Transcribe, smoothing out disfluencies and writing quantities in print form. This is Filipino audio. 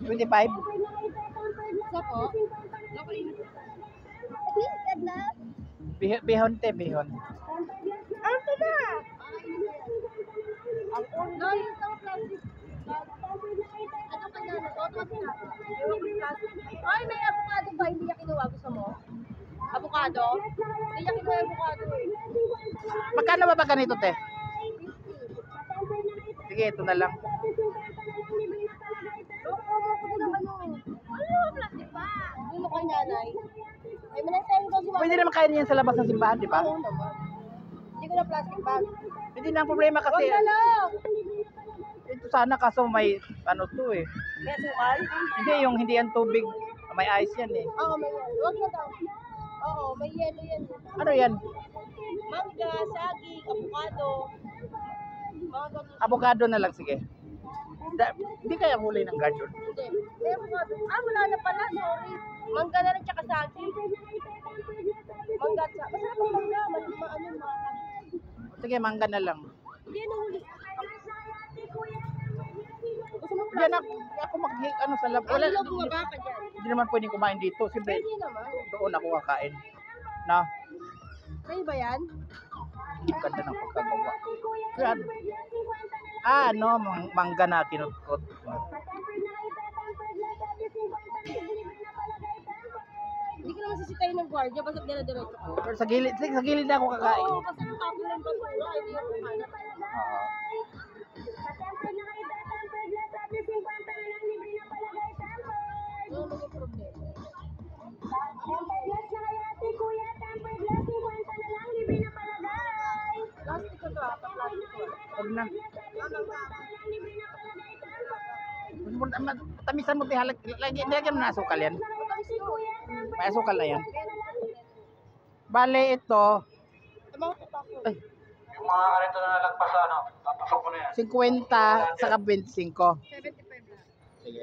25? Isa po? Bihon te, bihon. Ano ito na? Ang unoy. Ano ka na? Ay, may avocado ba? Hindi niya kinuha. Gusto mo? Avocado? Hindi niya kinuha avocado eh. Magkano ba ganito te? Sige, ito na lang. Plastic ba? Ano kay nanay? Ay, manay daw si mama. Pwede naman kainin yan sa labas ng simbahan, di ba? Oo naman. Hindi ko na plastic bag. Hindi na ang problema kasi. Huwag na lang! Ito sana kaso may ano to eh. May asukal? Hindi, yung hindi yan tubig. May ice yan eh. Oo, may yelo. Huwag na daw. Oo, may yelo yan. Ano yan? Mangga, saging, avocado. Mga ganun. Avocado na lang, sige. Hindi kaya huli ng garden. Hindi. May avocado. Ah, wala na pala. Sorry. Mangga na rin tsaka saging. Mangga at saging. Masarap ang mangga. Ano, Sige, mangga na lang. hindi na huli. Gusto mo Diyan ako ano sa labas. Wala, Ano bumaba ka dyan? hindi naman pwedeng kumain dito. Siyempre, Pwede naman. doon ako kakain. Na, Sa'yo ba yan? ang ganda ng pagkagawa. Yan. Ano, mangga na kinutkot. Hindi ko naman sisitayin ng gwardiya. Basta dire-diretso ko. Pero sa gilid na ako kakain. Oo, kasi yung tapo ng basura. Hindi yung kumalat. Oo. Oo, may problema. Plastic ko to ha. Plastic ko. Huwag na. Tamisan mo tihalag. Lagyan mo na asukal yan. May asukal na yan. Bale, ito. Ay, Yung mga karito na nalagpas ano, papasok ko na yan. 50 saka 25. 75 lang. Sige.